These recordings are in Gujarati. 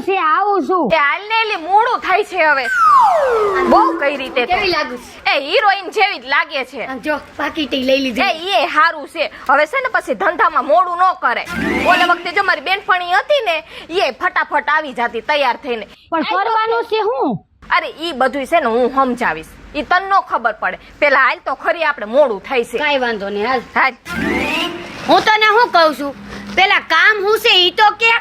છે આવું છું એ હાલ ને એલી મોડું થાય છે હવે બહુ કઈ રીતે કેવી લાગુ એ હિરોઈન જેવી જ લાગે છે છે જો પાકીટી લઈ લીધી એ હારું છે હવે છે ને પછી ધંધામાં મોડું ન કરે ઓલે વખતે જો મારી બેનપણી હતી ને એ ફટાફટ આવી જાતી તૈયાર થઈને પણ કરવાનું છે હું અરે ઈ બધું છે ને હું સમજાવીશ ઈ તને નો ખબર પડે પેલા હાલ તો ખરી આપણે મોડું થાય છે કાઈ વાંધો નહીં હાલ હાલ હું તને શું કહું છું પેલા કામ હું છે ઈ તો કે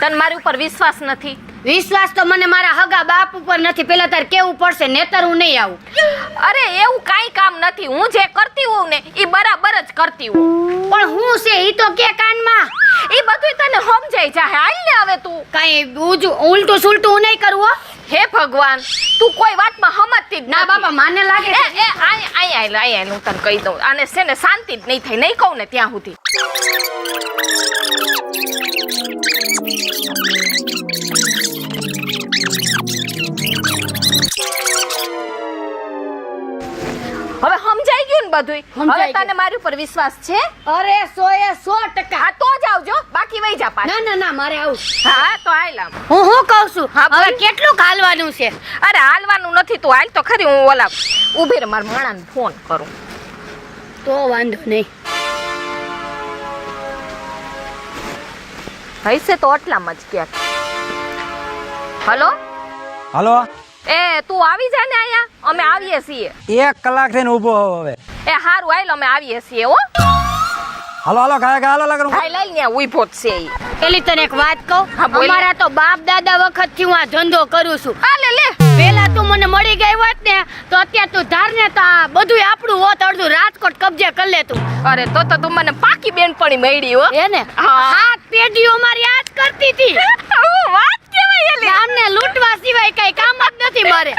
તને મારી ઉપર વિશ્વાસ નથી વિશ્વાસ તો મને મારા હગા બાપ ઉપર નથી પેલા તાર કેવું પડશે નેતર હું નહીં આવું અરે એવું કાઈ કામ નથી હું જે કરતી હોઉં ને ઈ બરાબર જ કરતી હોઉં પણ હું છે ઈ તો કે કાનમાં ઈ બધું તને સમજાઈ જાય હાલ ને હવે તું કાઈ ઉલટું સુલટું હું નહીં કરું હો હે ભગવાન તું કોઈ વાતમાં સમજતી જ ના નથી. બાપા માને લાગે એ એ આય હું તને કહી દઉં આને છે ને શાંતિ જ નહીં થાય નહીં કહું ને ત્યાં સુધી હવે સમજાઈ ગયું ને બધું હવે તને મારી ઉપર વિશ્વાસ છે અરે 100% હા તો જ આવજો બાકી વઈ જા પાછા ના ના ના મારે આવું હા તો હાલ આમ હું કહું છું હા, હવે બોલ. કેટલું હાલવાનું છે અરે હાલવાનું નથી તું હાલ તો ખરી હું ઓલા ઊભી રે મારા માણાને ફોન કરું તો વાંધો નહીં હૈસે તો આટલામાં જ ક્યાંક હલો હાલો એ તું આવી જા ને આયા અમે આવીએ છીએ 1 કલાક થઈને ઊભો હોવ હવે એ હારું હાલ અમે આવીએ છીએ હો હાલો હાલો કાય હાલો લગન હાલ હાલ ને ઉભો જ છે ઈ પેલી તને એક વાત કહું હા, બોલ. અમારા તો બાપ દાદા વખત થી હું આ ધંધો કરું છું આ લે લે પેલા તું મને મળી ગઈ હોત ને તો અત્યારે તું ધાર ને તો આ બધું આપણું હોત અડધું રાજકોટ કબજે કરી લે તું અરે તો તું મને પાકી બેનપણી મળી હો હે ને હા. હાથ પેઢીઓ મારી યાદ કરતી હતી હું વાત કેવાય એલી આમને લૂંટવા સિવાય કઈ કામ જ નથી મારે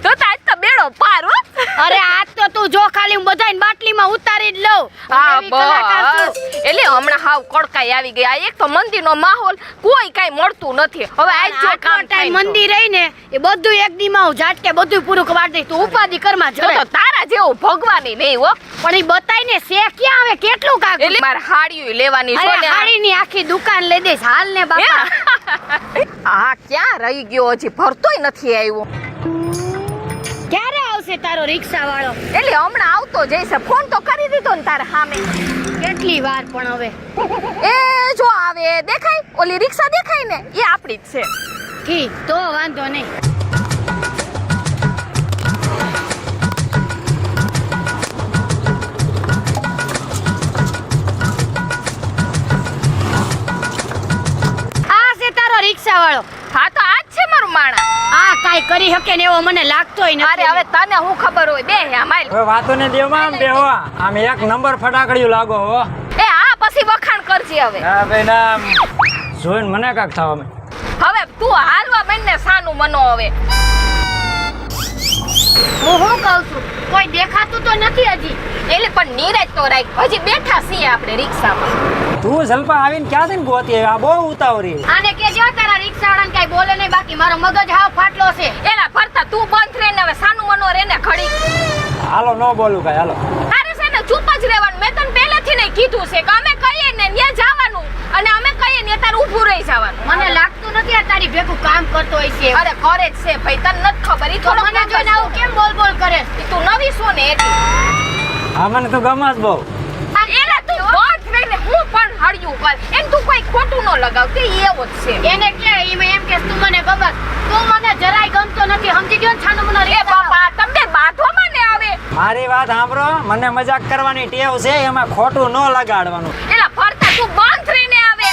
તો આજ તો બેડો પાર હો અરે આજ તો તું જો ખાલી હું બધાને બાટલીમાં ઉતારી જ લઉં હા એવી કલાકાર છું. બસ એટલે હમણાં હાવ કડકાઈ આવી ગઈ આ એક તો મંદિરનો માહોલ કોઈ કાઈ મળતું નથી હવે આજ જો આટલો કામ ટાઈમ થાય મંદિર રહી ને એ બધું એક દીમાં હું ઝાટકે બધું પૂરું કરી દઈશ તું ઉપાધિ કરમાં તો જરે તારા જેવું ભગવાની નહીં હો પણ એ બતાઈ ને શે ક્યાં આવે કેટલું કાક એટલે મારે હાડીયું લેવાની છો અરે ને હાડીની આખી દુકાન લઈ દઈશ હાલ ને બાપા આ ક્યાં રહી ગયો હજી ભરતોય નથી આવ્યો ક્યારે આવશે તારો રિક્ષા વાળો એટલે હમણાં આવતો જઈશે ફોન તો કરી દીધો ને તારા સામે કેટલી વાર પણ હવે એ જો આવે દેખાય ઓલી રિક્ષા દેખાય ને એ આપણી જ છે ઠીક તો વાંધો નહીં આ છે તારો રિક્ષા વાળો હા તો આજ છે મારું માણા આ કાઈ કરી શકે ને એવો મને લાગતોય નથી અરે હવે તને હું ખબર હોય બે હે માલ હવે વાતો ને દેવામાં આમ બેહો આમ એક નંબર ફટાકડિયું લાગો હો એ આ પછી વખાણ કરજે હવે હા ભાઈ ના જોઈને મને કાક થાવ અમે હવે તું હાલવા માંડ ને સાનું મનો હવે હું કહું છું કોઈ દેખાતું તો નથી હજી એટલે પણ નીરજ તો રાખ હજી બેઠા છીએ આપણે રિક્ષામાં તું જલપા આવીને ક્યાં થઈને ગોતી આવી? આ બહુ ઉતાવળી આને કેજો તારા રિક્ષા વાળાને કઈ બોલે નહીં બાકી મારો મગજ હાવ ફાટલો છે એલા ફરતા તું બંધ રહે ને હવે સાનું મનો રે ને ઘડી હાલો ન બોલું કાંઈ હાલો તારે છે ને ચૂપ જ રહેવાનું મેં તને પહેલેથી નહીં કીધું છે કે અમે કહીએ ને ત્યાં જવાનું અને અમે કહીએ ને તારે ઊભું રહી જવાનું મને લાગતું નથી આ તારી ભેગું કામ કરતો હોય છે અરે કરે જ છે ભાઈ તને નથી ખબર ઈ થોડો મને જોઈને આવું કેમ બોલ બોલ કરે તું નવી છો ને એટલે હા મને તો ગમસ બહુ એલા તું બંધ રહીને હું પણ હળિયું કર એમ તું કોઈ ખોટું ન લગાવ તે એવો જ છે એને કે એમ કે તું મને ગમત તું મને જરાય ગમતો નથી સમજી ગયો ને છાનો મનો એ બાપા તમને બાંધવામાં ને આવે મારી વાત સાંભળો મને મજાક કરવાની ટેવ છે એમાં ખોટું ન લગાડવાનું એલા ફરતા તું બંધ રહીને આવે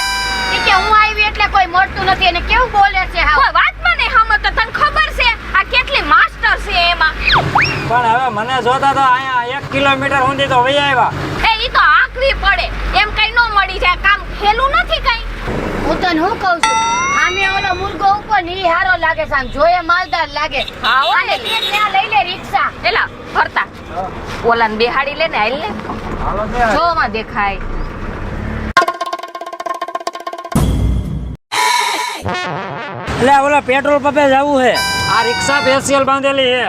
ઈ કે હું આવી એટલે કોઈ મળતું નથી એને કેવું બોલે છે હાવ કોઈ વાતમાં નહીં સમજતો તને ખબર છે આ કેટલી માસ્ટર છે એમાં પણ હવે મને જોતા તો અહીંયા 1 કિલોમીટર સુધી તો વહી આવ્યા એ ઈ તો આકવી પડે એમ કઈ ન મળી જાય કામ ખેલું નથી કઈ હું તને હું કહું છું આમે ઓલો મુર્ગો ઉપર ની હારો લાગે છે આમ જોયે માલદાર લાગે હા હો આને ને. કે ત્યાં લઈ લે રિક્ષા એલા ફરતા ઓલાને બેહાડી લે ને હાલ ને હાલો ત્યાં. જો માં દેખાય એટલે ઓલા પેટ્રોલ પંપે જવું છે આ રિક્ષા સ્પેશિયલ બાંધેલી છે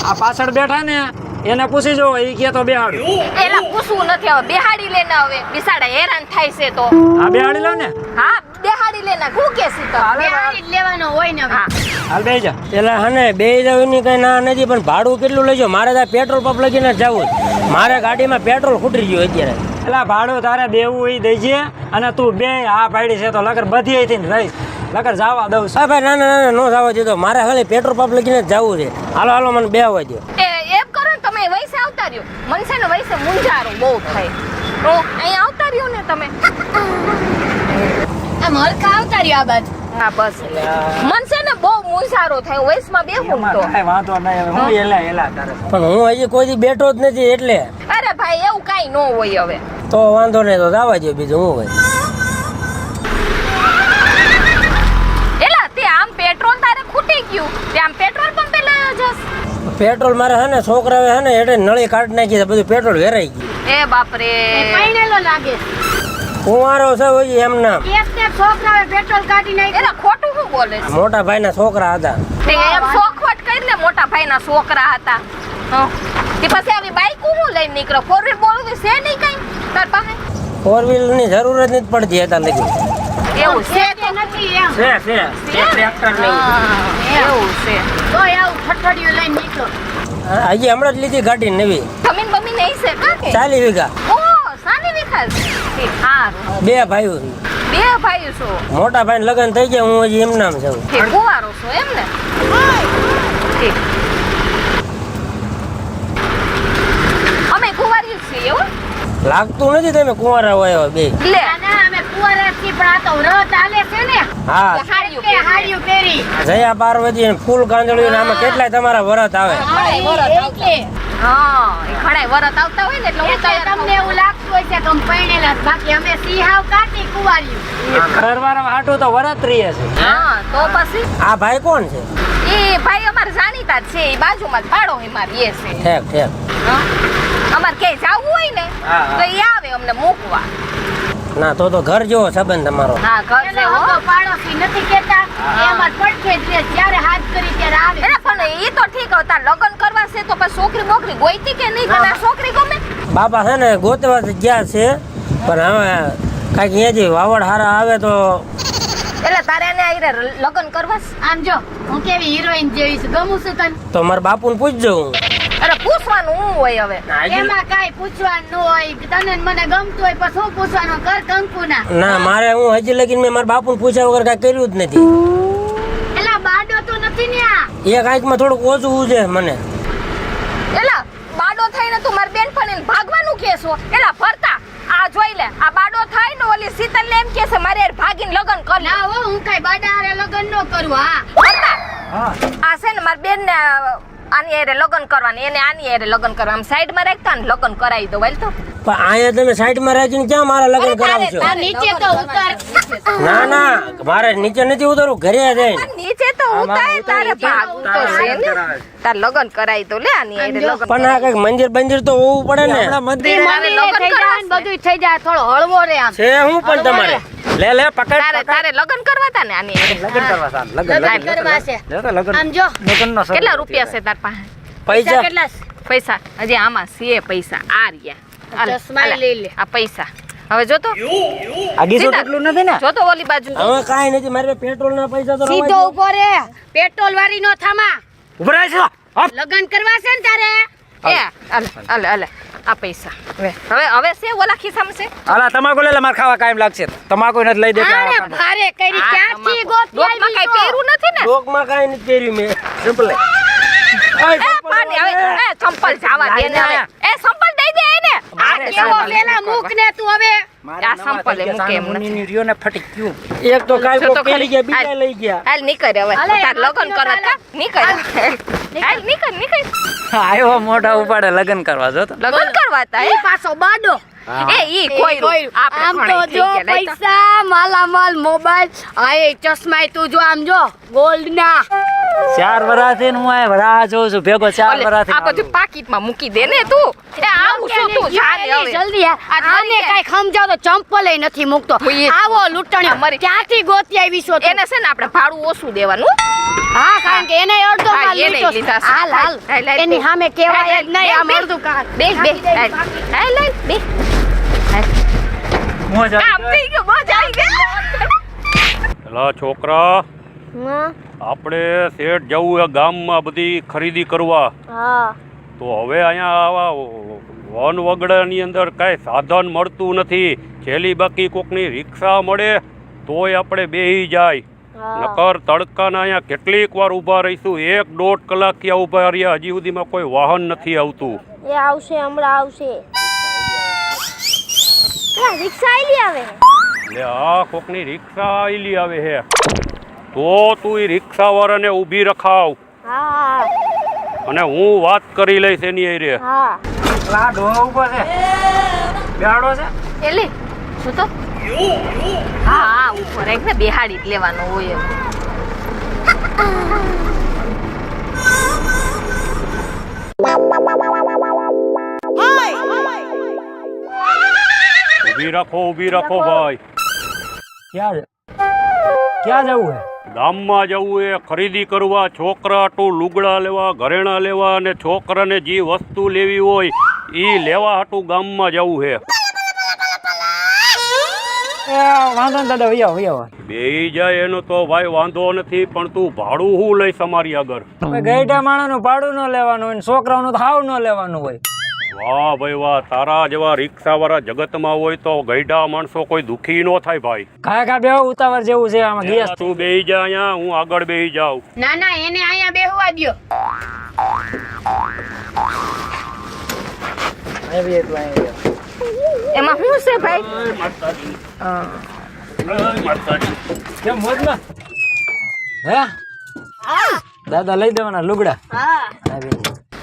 આ પાછળ બેઠા ને એને પૂછી જો ઈ કે તો બેહાડ્યું એલા પૂછવું નથી હવે બેહાડી લે ને હવે બિસાડા હેરાન થાય છે તો આ બેહાડી લો ને હા બેહાડી બેહાડી લેના હું કે સી તો બેહાડી જ લેવાનો હોય ને હવે. હા હાલ બેહી જા. એટલે હને બે જવાની કઈ ના નથી, પણ ભાડું કેટલું લેજો? મારે ત્યાં પેટ્રોલ પંપ લગીને જ જવું છે. મારે ગાડીમાં પેટ્રોલ ખૂટી ગયું અત્યારે. એટલે ભાડું તારે દેવું હોય દેજે, અને તું બે હા પાડી છે તો લગર બધી અહીંથી ને રહીશ લગર જવા દઉં છું. હા ભાઈ, ના ના ના, નો જવા દીધો. મારે ખાલી પેટ્રોલ પંપ લગીને જ જવું છે. હાલો હાલો, મને બે આવવા દો. એમ કરો ને તમે વૈસે આવતા રહ્યો. મન છે ને વૈસે મુંજારો બહુ થાય. તો અહીં આવતા રહ્યો ને તમે. આમ હલકા આવતા રહ્યો આ બાજુ. હા બસ. મન છે ને બહુ મુંજારો થાય વૈસમાં બેહું તો. કાંઈ વાંધો નહીં, હવે હું એલા તારે. પણ હું હજી કોઈ દી બેઠો જ નથી એટલે. અરે ભાઈ એવું કાઈ ન હોય હવે. તો વાંધો નહીં, તો જવા દો. બીજું હું હોય. એલા તે આમ પેટ્રોલ તારે ખૂટી ગયું. તે આમ પેટ્રોલ પંપે લઈ જસ. પેટ્રોલ મારે હે ને છોકરાએ હે ને એટલે નળી કાઢી નાખી છે, બધું પેટ્રોલ વેરાઈ ગયું. એ બાપ રે. એ પૈણેલો લાગે. કુંવારો છે હજી એમ નામ. એક ને છોકરાએ પેટ્રોલ કાઢી નાખ્યું. એલા ખોટું શું બોલે છે? મોટા ભાઈના છોકરા હતા. તે એમ શોખવટ કરી લે મોટા ભાઈના છોકરા હતા. હં. તે પછી આવી બાઈક હું લઈને નીકળો. ફોર વ્હીલ બોલવી છે નહીં કઈ તાર પાસે? ફોર વ્હીલ ની જરૂર જ નથી પડતી હતા લગી. એવું છે કે નથી એમ. છે ટ્રેક્ટર નહીં. એવું છે. તોય આવું ઠઠડિયું લઈને નીકળો. હજી હમણાં જ લીધી ગાડી નવી, જમીન બમીન નહીં છે કાકે? 40 વીઘા. ઓ સાની વિકાસ. ઠીક હારું. બે ભાઈઓ. બે ભાઈઓ છો. મોટા ભાઈ લગ્ન થઈ ગયા, હું હજી એમ નામ છું. ઠીક કુંવારો છો એમ ને? ઠીક. અમે કુંવારી છીએ એવું? લાગતું નથી તમે કુંવારા હોય બે. લે ના, ના, અમે કુંવારા છીએ, પણ આ તો વ્રત હાલે છે ને. હા, હાડિયું કે હાડિયું પહેરી. જયા પાર્વતી અને ફૂલ કાંદળીઓ ને આમાં કેટલાય તમારા વરત આવે. હા, એટલે. હા એ ઘણાય વરત આવતા હોય ને એટલે હું એટલે તૈયાર તમને એવું લાગતું હોય છે કે અમે પૈણેલા જ. બાકી અમે સિંહાવ કાઢી કુંવારિયું. ઘરવાળા હાટું તો વરત રહીએ છે. હા તો પછી આ ભાઈ કોણ છે? એ ભાઈ અમારે જાણીતા જ છે. એ બાજુમાં જ પાડો એ મારી એ છે. ઠેક ઠેક. હા. અમારે ક્યાંય જવું હોય ને હા, હા. તો એ આવે અમને મૂકવા. ના, તો ઘર જેવો સંબંધ તમારો. હા ઘર છે એનો હો. હગો પાડોશી નથી કહેતા. એ અમાર પડખે જ રહે. જ્યારે હાથ કરી ત્યારે આવે. અરે પણ એ તો ઠીક હતા લગ્ન કરવા છે તો પછી છોકરી બોકરી ગોઈતી કે નહીં? તને આ છોકરી ગમે? બાપા છે ને ગોતવા તો ગયા છે, પણ હવે કાંઈક અહીંયાથી વાવડ હારા આવે તો. એટલે તારે એને આઈને લગ્ન કરવા છે? આમ જો, હું કેવી હિરોઈન જેવી છું. ગમું છું તને? તો મારા બાપુને પૂછજો હું. અરે પૂછવાનું હું હોય હવે? એમાં કાંઈ પૂછવાનું ન હોય. તને ને મને ગમતું હોય પછી શું પૂછવાનું? કર કંકુના. ના, મારે હું હજી લગીન મેં મારા બાપુને પૂછ્યા વગર કાંઈ કર્યું જ નથી. એલા બાડો તો નથી ને આ. એ કાંઈકમાં થોડુંક ઓછું છે મને. એલા બાડો થઈને તું મારી બેનપણીને ભાગવાનું કેસો? એલા ફરતા આ જોઈ લે. આ બાડો થાય ને ઓલી શીતલ એમ કે છે મારે હારે ભાગીને લગ્ન કર લે. ના હો, હું કાંઈ બાડા હારે લગ્ન ન કરું. હા, ફરતા હા. આ છે ને મારી બેન ને આની હારે લગ્ન કરવાની, એને આની હારે લગ્ન કરવા. આમ સાઈડ માં રાખતા ને લગ્ન કરાવી દો વાલ તો. પણ અહીંયા તમે સાઈડમાં રાખીને ક્યાં મારા લગ્ન કરાવશો? આ નીચે તો ઉતાર. ના ના, મારે નીચે નથી ઉતરવું, ઘરે જઈને. નીચે તો ઉતાય તારે ભાગ તો છે ને. તાર લગ્ન કરાવી દો લે આની હારે લગ્ન. પણ આ કઈક મંદિર બંદિર તો હોવું પડે ને. મંદિર તારે મંદિરે લગ્ન થઈ કરવા જાય ને બધુંય થઈ જાય. થોડો હળવો રે આમ. છે હું પણ તમારે. લે પકડ તારે લગ્ન કરવા તા ને આની હારે. લગ્ન કરવા સાલ લગ્ન કરવા છે. લગ્ન આમ જો, લગ્નનો શરૂ કેટલા રૂપિયા છે તાર પાસે? પૈસા કેટલા છે? પૈસા હજી આમાં છે પૈસા આ રહ્યા. હાલે, ચશ્મા હાલે. લઈ લે. આ પૈસા હવે જોતો આગીસો કેટલું નથી ને? જોતો ઓલી બાજુ હવે કાંઈ નથી, મારે પેટ્રોલ ના પૈસા તો રવાય સીધો દો. ઉભો રે. પેટ્રોલ વાળી નો થામા. ઉભરાય છે હપ. લગ્ન કરવા છે ને તારે. એ હાલે આ પૈસા હવે છે ઓલા ખિસ્સામાં છે. આલા તમાકુ લે માર ખાવા કાયમ લાગશે. તમાકુ નથી લઈ દે આને ભારે કરી આ ક્યાંથી તમાકુ. ગોતી ડોકમાં કાંઈ આવી પહેર્યું નથી ને? ડોકમાં કાંઈ નથી પહેર્યું મેં. સિમ્પલ. એ પાણી હવે એ ચંપલ જાવા દે ને હવે. એ સંપલ દઈ દે એને. આ કેવો પેલા મુખ ને તું હવે. આ સંપલ એ મૂકે એમ નથી. મુનિની રીયો ને ફટી ગયું. એક તો કાલ જો તો કોઈ લઈ ગયા, બીજા હાલ. લઈ ગયા. હાલ નીકળ હવે. હાલે, તાર લગ્ન હાલ, કરવા કા? નીકળ. હાલ નીકળ. આયો મોઢા ઉપાડે લગ્ન કરવા જો તો. લગ્ન કરવા તા ઈ પાછો બાડો. એ ઈ કોઈરું. આપણે આમ તો ઘણાય થઈ જો ગયા, લઈ તો. પૈસા માલામાલ મોબાઈલ આ એ ચશ્મા તું જો આમ જો ગોલ્ડ ના 4 વર્ષથી હું આ રાહ જોઉં છું ભેગો 4 ઓલે, વર્ષથી. આ બધું પાકીટમાં મૂકી દે ને તું. એ આવું શું તું જાને હવે. જલ્દી આ આને જલ્દી કઈ સમજાવ તો ચંપલે નથી મૂકતો. હું એ- આવો લૂંટણ્યો અમારી- ક્યાંથી ગોતી આવી છો તું? એને છે ને આપણે ભાડું ઓછું દેવાનું. હા કારણ કે એને અડધો હા, માલ એને લીધો છે. લીધા છે. હાલ હાલ હાલ, હાલ, એની બે. સામે કહેવાય હાલ, જ નહીં આમ બે, બે. અડધું કાઢ. બે હાલ, હાલ, બે. મોજ આવી આમ થઈ ગયું, મોજ આવી ગઈ. એલા છોકરા, આપણે શેઠ જવું એ ગામમાં બધી ખરીદી કરવા. હા તો હવે અહીંયા આવા વન વગડાની અંદર કાંઈ સાધન મળતું નથી. છેલ્લી બાકી કોકની રિક્ષા મળે તોય આપણે બેહી જાય. નકર તડકાના અહીંયા કેટલીક વાર ઊભા રહીશું. 1.5 કલાક ત્યાં ઊભા રહ્યા, હજી સુધીમાં કોઈ વાહન નથી આવતું. એ આવશે, હમણાં આવશે. રિક્ષા આલી આવે. એટલે આ કોકની રિક્ષા આવેલી આવે હે, તો તું એ રિક્ષા વાળાને ઊભી રખાવ હા અને હું વાત કરી લઈશ એની હારે. હા આ ડોહા ઉભો છે, બેહાડો છે. એલી શું તો હા હા ઉપર એક ને બેહાડી જ લેવાનો હોય એમ. ઊભી રાખો ભાઈ. ક્યાં જવું હે? ગામમાં જવું એ ખરીદી કરવા, છોકરા હાટું લુગડા લેવા, ઘરેણા લેવા અને છોકરાને જે વસ્તુ લેવી હોય એ લેવા હાટું ગામમાં જવું છે. વાંધો ને દાદા, વૈયા વૈયા. બેહી જાય એનો તો ભાઈ વાંધો નથી, પણ તું ભાડું શું લઈશ અમારી આગળ? ગઈઢા માણાનું ભાડું ન લેવાનું હોય ને છોકરાઓનું તો હાવ ન લેવાનું હોય. વાહ ભાઈ વાહ, તારા જેવા રિક્ષાવાળા જગતમાં હોય તો ગઈઢા માણસો કોઈ દુખી ન થાય ભાઈ. ખા બેહો, ઉતાવળ જેવું છે આમાં. ગેસ તું બેહી જા અહીંયા, હું આગળ બેહી જાઉં. ના ના, એને અહીંયા બેહવા દ્યો. એમાં શું છે ભાઈ? કેમ મોજમાં? હે દાદા લઈ દેવાના લુગડા. હા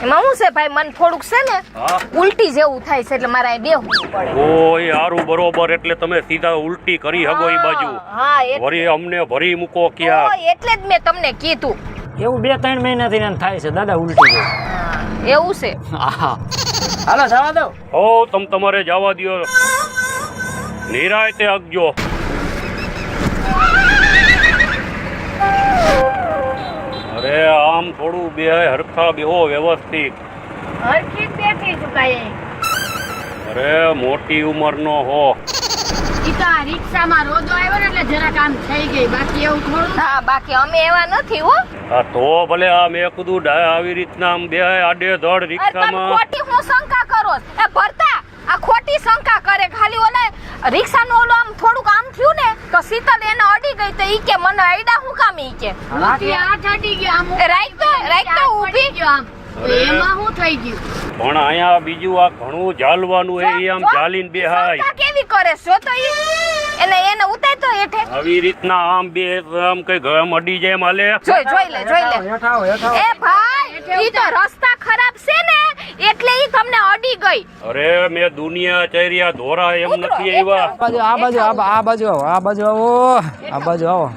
એમાં શું છે ભાઈ? મન થોડુંક છે ને હા ઉલટી જેવું થાય છે એટલે મારે અહીં બેહવું પડે. ઓય હારું બરોબર, એટલે તમે સીધા ઉલટી કરી હગો એ બાજુ. હા વરી અમને ભરી મૂકો ક્યાં? એટલે જ મેં તમને કીધું. એવું 2-3 મહિનાથી એને થાય છે દાદા, ઉલટી જેવું. એવું છે. હા હાલો જવા દો. હો તમારે જવા દ્યો, નિરાયતે આગજો. અરે આમ થોડું બે હરખા બેહો વ્યવસ્થિત. હરખી જ બેઠી છું કાંઈ. અરે મોટી ઉંમરનો હો. ઈ તો આ રિક્ષામાં રોજો આવ્યો ને એટલે જરાક આમ થઈ ગઈ, બાકી એવું થોડું. હા બાકી અમે એવા નથી હો. હા તો ભલે આ મેં કીધું આવી રીતના આમ બે આડે ધડ અરે તમે રિક્ષામાં. ખોટી હું શંકા કરો છો? એ ભરતા આ ખોટી શંકા કરે. ખાલી ઓલા રિક્ષાનો ઓલો આમ થોડુંક આમ થયું ને તો શીતલ એને અડી ગઈ તો ઈ કે મને અડ્યા હું કામ ઈ કે. ઊંધી હાથ અડી ગયો આમ. રાઈટ તો ઊભી ગયો આમ. તો એમાં શું થઈ ગયું? પણ અહીંયા બીજું આ ઘણું ચાલવાનું એ આમ ચાલીને બેહાય. શંકા કેવી કરે છો તો ઈ? એને ઉતાર તો હેઠે. આવી રીતના આમ બે આમ કઈ ગમ અડી જાય માલે. જોઈ લે હેઠા આવો. એ ભાઈ ઈ તો રસ્તા ખરાબ છે ને એટલે ઈ તમને અડી ગઈ. અરે મેં દુનિયા ચર્યા ધોરા એમ નથી આવ્યા. આ બાજુ આવો. આ બાજુ આવો.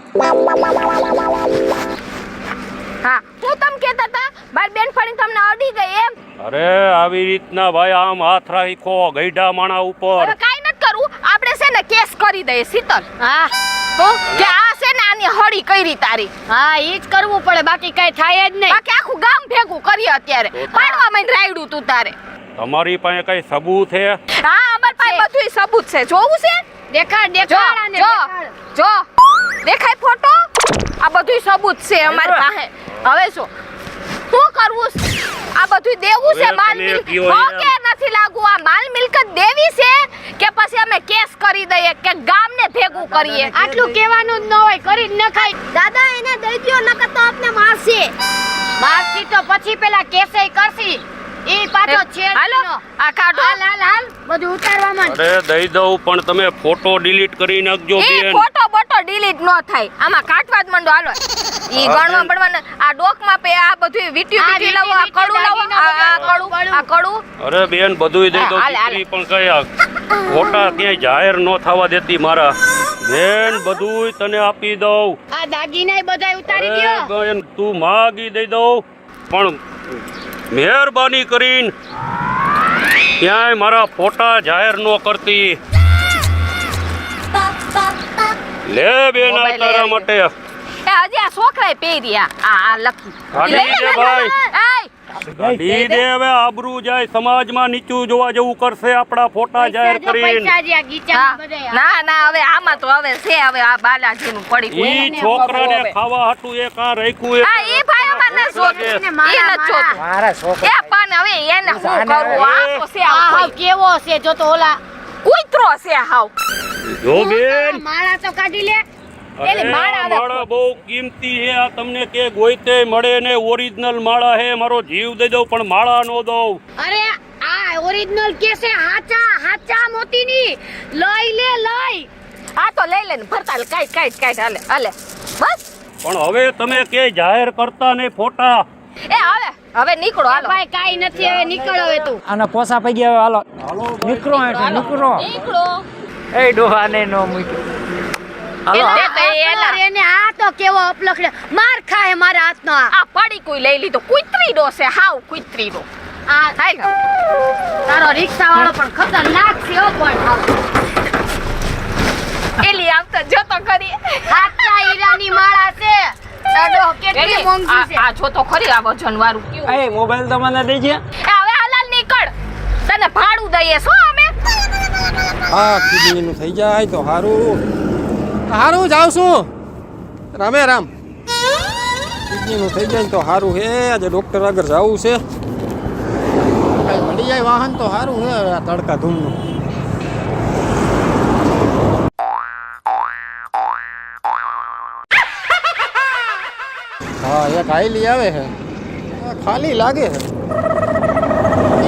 હા હું તમ કહેતા હતા મારી બેનફણી તમને અડી ગઈ એમ. અરે આવી રીતના ભાઈ આમ હાથ રાખો ગઈઢા માણા ઉપર. હવે કાઈ નથી કરવું, આપણે છે ને કેસ કરી દઈએ શીતલ. હા કે આ છે ને આની હળી કરી તારી. હા ઈ જ કરવું પડે, બાકી કઈ થાય જ નહીં. બાકી આખું ગામ ભેગું કરીએ અત્યારે. પાડવા માં રાયડું તું તારે. તમારી પાસે કઈ સબૂત છે? હા અમાર પાસે બધુંય સબૂત છે. જોવું છે? દેખાડ જો દેખાડ આને જો દેખાડ. જો દેખાય ફોટો? આ બધુંય સબૂત છે અમારી પાસે. હવે શું કરવું છે? આ બધું દેવું છે? હવે માલ તમે મિલકત કયો હો એમ. કે નથી લાગુ? આ માલ મિલકત દેવી છે કે પછી અમે કેસ કરી દઈએ કે ગામને ભેગું કરીએ? આટલું કહેવાનું જ ન હોય, કરી જ ન ખાય. દાદા એને દઈ દ્યો, નકર તો આપને મારશે. મારશે તો પછી પેલા કેસે કરશી. ઈ પાછો છેડ. હાલો આ કાઢો. હાલ બધું ઉતારવામાં. અરે દઈ દઉં, પણ તમે ફોટો ડિલીટ કરી નાખજો ઈ બેન. ફોટો બોટો ડિલીટ ન થાય. આમાં કાટવા જ મંડો. હાલો ઈ ગણવા પડવાના. આ ડોકમાં પે આ બધું વીટ્યું આ બીટ્યું લાવો. આ વીટી કડું લાવો. આ કડું. અરે બેન બધુંય દઈ દઉં. હાલ, હાલ. દીકરી પણ કયા ફોટા ક્યાંય જાહેર ન થવા દેતી મારા. બેન બધુંય તને આપી દઉં. આ દાગીના બધાય ઉતારી અરે દ્યો. બેન તું માગી દઈ દઉં, પણ મહેરબાની કરીને ક્યાંય મારા ફોટા જાહેર ન કરતી. લે બેન આ તારા માટે. એ હજી આ છોકરાએ પહેરી આ લખી. કાઢી લે ભાઈ. એય ગાડી દે હવે, આબરૂ જાય, સમાજમાં નીચું જોવા જેવું કરશે આપણા ફોટા જાહેર કરીને. પૈસા જે આ ગીચામાં બધે આ. ના ના હવે આમાં તો હવે છે હવે આ બાલાજીનું પડી ઈ છોકરાને ખાવા હાટું એક આ રાખ્યું હા એ ભાઈ અમારને શોખ એને એ મારા, ન જોતું. મારા છોકરા એ પણ હવે એને શું કરવું આ તો છે આ આ હાવ કેવો છે જો તો ઓલા કૂતરો છે હાવ જો બેન. માળા તો કાઢી લે. એલી માળા હવે- માળા બહુ કિંમતી છે. આ તમને કે ગોઈતે મળે ને ઓરિજિનલ માળા હે. મારો જીવ દઈ દઉં પણ માળા નો દઉં. અરે આ ઓરિજિનલ કે છે હાચા મોતીની. લઈ લે લઈ. આ તો લઈ લે ને ભરતા કાઈ હાલે હાલે બસ પણ હવે તમે કે જાહેર કરતા નહીં ફોટા. એ હવે નીકળો હાલો ભાઈ કાઈ નથી હવે નીકળ હવે તું. આના પોસા પૈકી હવે હાલો નીકળો એટલે નીકળો. નીકળો એ ડોહાને નો મૂક્યો. હાલો એ તે એલા એને આ તો કેવો અપલખડે માર ખાય મારા હાથનો આ. આ પડી કોઈ લઈ લીધો કૂતરીડો છે હાવ કૂતરીડો આ હાલ તારો રિક્ષા વાળો પણ ખતરનાક છે હો પણ હાવ. એલી આવતો જોતો કરી હાચા હીરાની માળા છે. તાડો કેટલી મોંઘી છે. આ જોતો ખરી આ વજન વાળું કેવું એ મોબાઈલ તો મને દેજે. એ હવે હાલાલ નીકળ તને ભાડું દઈએ છો અમે હા કિડનીનું થઈ જાય તો સારું જાઉં છું રામે રામ કિડનીનું થઈ જાય તો સારું છે આજે ડૉક્ટર આગળ જવું છે કાંઈ મળી જાય વાહન તો સારું છે હવે આ તડકા ધૂમનું હા એક હાઈલી આવે છે આ ખાલી લાગે છે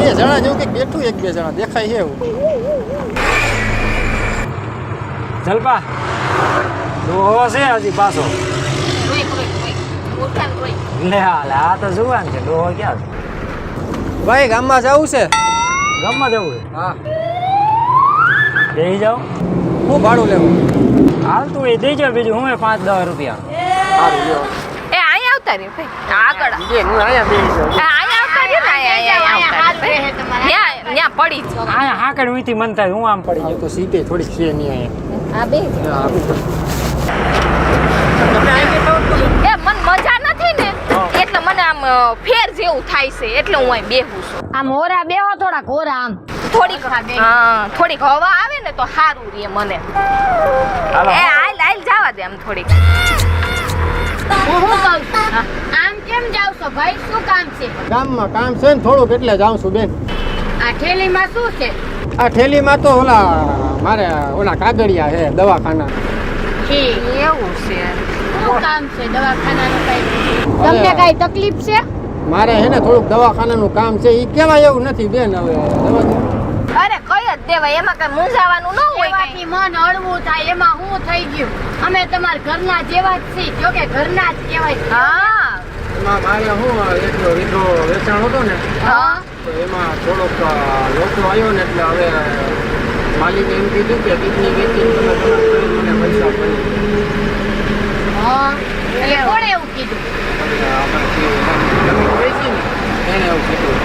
એ જણા જેવું કંઈક બેઠું એક બે જણા દેખાય છે એવું જલપા ડોહો છે હજી પાછો. લે હાલે આ તો જુવાન છે. ડોહો ક્યાં છે? ભાઈ ગામમાં જવું છે ગામમાં જવું છે. હા બેસી જાઓ. હું ભાડું લેવું હાલ તું એ દેજો બીજું હું 5-10 રૂપિયા. સારું લ્યો એ અહીંયા આવતા રે ભાઈ આગળ બેન હું અહીંયા બેસી જાઉં અહીંયા આવતા રે ને અહીંયા આવતા હારું રહે તમારે. ત્યાં પડી જ આ હાકડ વીતી મન થાય હું આમ પડી આ જાઉં. તો સીટે થોડી છે નહીં અહીંયા આ બે હા, આપી દો. તમે અહીં કેટલા વાગે એ મન મજા નથી ને એટલે મને આમ ફેર જેવું થાય છે એટલે હું અહીં બેહું છું આમ હોરા બેહો થોડા ઘોરા આમ. થોડીક થોડીક હવા આવે ને તો સારું રે મને હાલો. એ હાલ જવા દે આમ થોડીક હું શું કહું છું? આમ કેમ જાવ છો ભાઈ શું કામ છે? ગામમાં કામ છે ને થોડુંક એટલે જાઉં છું બેન આ થેલીમાં શું છે? આ ઠેલીમાં તો ઓલા મારે ઓલા કાગળિયા છે દવાખાના ઠીક. એવું છે શું કામ છે દવાખાનાનું કઈ? તમને કઈ તકલીફ છે? મારે હે ને થોડુંક દવાખાનાનું કામ છે એ કેવાય એવું નથી બેન હવે દવા દો. અરે કઈ જ દેવાય એમાં કઈ મૂંઝાવાનું ન હોય એવાથી કઈ મન હળવું થાય એમાં હું થઈ ગયું. અમે તમારા ઘરના જેવા જ છીએ. જો કે ઘરના જ કહેવાય. હા એમાં મારે શું એટલો રીધો વેચાણ હતો ને હા તો એમાં થોડોક લોચો આવ્યો ને એટલે હવે માલિકે એમ કીધું કે કિડની વેચીને તમે મને પૈસા કરી હા. એટલે કોણે એવું કીધું? આપણે જે જમીન વેચી ને એને એવું કીધું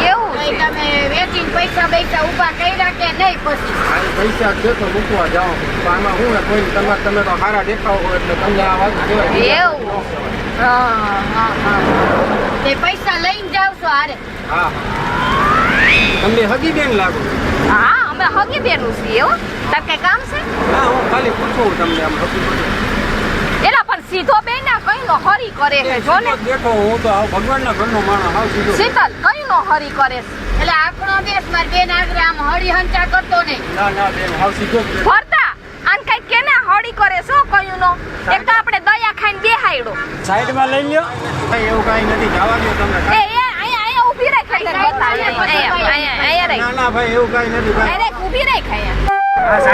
એવું કઈ છે તમે વેચીને પૈસા ઊભા કર્યા કે નહીં પછી? મારે પૈસા છે તો મૂકવા જાઓ તો આમાં શું ને કોઈ તમે તો સારા દેખાવ હોય એટલે તમને આ વાત કહેવાય એવું હા તે પૈસા લઈને જાવ છો હારે? હા તમને હગી બેન લાગુ હા અમે હગી બેનું છીએ હો તાર કઈ કામ છે ના હું ખાલી પૂછું તમને આમ હગી બેન એલા પણ સીધો બેન ના કઈ નો હરી કરે છે જો ને દેખો હું તો ભગવાનના ઘરનો માણસ હાવ સીધો શીતલ કઈ નો હરી કરે છે એટલે આપણો દેશ માર બેન આગળ આમ હળી હંચા કરતો નહીં. ના બેન હાવ સીધો જ બેન. ભરતા આન કઈ કેને હળી કરે છો કયું નો એક તો આપણે દયા ખાઈને બેહાયડો સાઈડમાં લઈ લ્યો. ભાઈ એવું કાંઈ નથી જવા દો તમને એ અહીંયા ઊભી રાખ એટલે બતાવે અહીંયા રાખ ના ભાઈ એવું કાંઈ નથી ભાઈ અરે ઊભી રાખ અહીંયા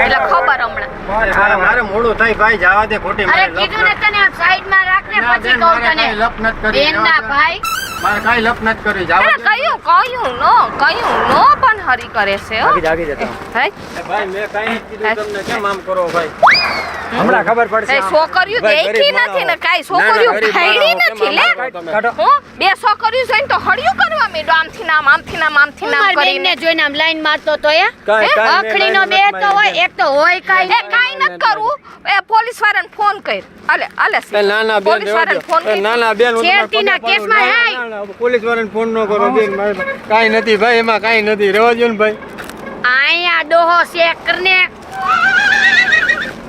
એટલે ખબર હમણાં મારે મોડું થાય ભાઈ જવા દે ખોટી અરે મારે કીધું ને તને આમ સાઈડમાં રાખ ને ના, પછી બેન, કહું મારે તને. કાંઈ લપ નથી કરી. બેનના ભાઈ મારે કાંઈ લપ નથી કરી જવા અરે દે. કયું નો પણ હરી કરે છે હો જાગી જતા. હે ભાઈ મેં કાંઈ નથી કીધું તમને કેમ આમ કરો ભાઈ હમણાં ખબર પડશે. એ છોકરીઓ ભાઈ, દેખી ગરીબ નથી ને કાઈ ના, છોકરીઓ ગરીબ ખાઈડી માણસો નથી લે કેમ આમ કરો તમે? કાઢો. હું બે છોકરીઓ જોઈને તો હળિયું કરવા માંડ્યો આમથી નામ આમથી નામ ઉમર કરીને બેનને જોઈને આમ લાઈન મારતો તો એ કાંઈ- કાંઈ મેં અખડીનો લાઈન બે નથી તો મારી. હોય એક તો હોય કાઈ એ કાઈ ન કરવું એ પોલીસ વાળાને ફોન કર આલે એ ના ના બેન પોલીસ વાળાને ફોન કર ના ના બેન હું તમારા છેડતીના પગે પડું. કેસમાં ના, હાય. ના, પોલીસ વાળાને ફોન ન કરો બેન કાંઈ નથી ભાઈ એમાં કાંઈ નથી રહેવા દો ને ભાઈ આયા ડોહો ચેક કરને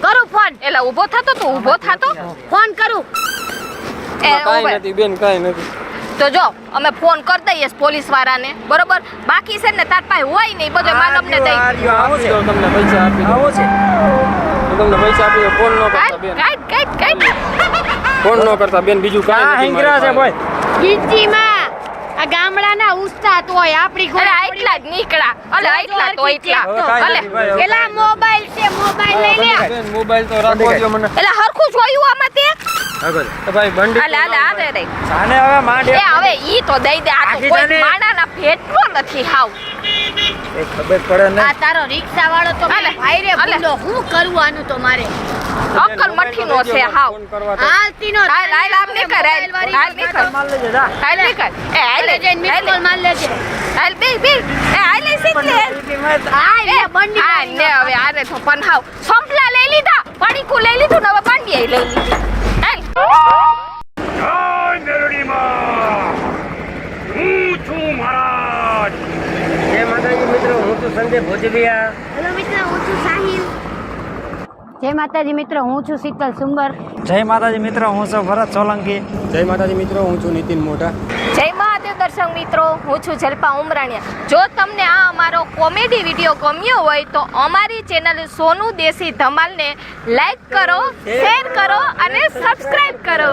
કરું ફોન એલા ઊભો થતો તું ઊભો થતો ફોન કરું કાંઈ નથી બેન કાંઈ નથી તો જો અમે ફોન કરી દઈએ પોલીસ વાળાને બરોબર બાકી છે ને તાર પાસે હોય નહીં બધો માનવને દઈ આપી દો તમને પૈસા આપી દો આવો છે હું તમને પૈસા આપી દો ફોન ન કરતા બેન કાઈ ફોન ન કરતા બેન બીજું આ કાંઈ નથી હિંગરા છે મારી ભાઈ ગીચીમાં આ ગામડાના ઉસ્તાદ હોય આપણી અરે ઘોડા આટલા જ નીકળ્યા અલે આટલા તો એટલા હવે કાંઈ અલે નથી ભાઈ. પેલા મોબાઈલ છે મોબાઈલ લઈ લે બેન મોબાઈલ તો રાખો દો મને એલા હરખું જોયું આમાં તે તો ભાઈ બંડી અલે અલે આવે રે સાને હવે માંડ એ હવે ઈ તો દઈ દે આ તો આખી કોઈ જાને. માણાના ભેટનો નથી હાવ એ ખબર પડે ને આ તારો રિક્ષા વાળો તો હાલે, ભાઈ રે હાલે. ભૂલો હું કરવાનું તો મારે અક્કલ મઠીનો છે હાવ ફોન કરવા તો હાલતીનો હાલ હાલ આમ નહીં કર હાલ નહીં કર માલ લેજે જા હાલ નહીં કર એ હાલ હાલે જઈને મિસ કોલ માર લેજે હાલ બે એ હાલ લે સીટ લે હા લે બંડી આ મારી ને હવે આને તો પણ હાવ સંપલા લઈ લીધા પડીકું લઈ લીધું ને હવે પાંડિયા લઈ લીધી હાલ જય મેરડીમાં હું છું મહારાજ જય માતાજી મિત્રો હું છું સંજય ભોજવિયા હેલો મિત્ર હું છું સાહિલ જય માતાજી મિત્ર હું છું શીતલ સુંબર જય માતાજી મિત્ર હું છું ભરત સોલંકી જય માતાજી મિત્રો હું છું નીતિન મોઢા જય મહાદેવ દર્શક મિત્રો હું છું જલ્પા ઉમરાણીયા જો તમને આ અમારો કોમેડી વિડીયો ગમ્યો હોય તો અમારી ચેનલ સોનુ દેશી ધમાલને લાઈક કરો શેર કરો અને સબસ્ક્રાઇબ કરો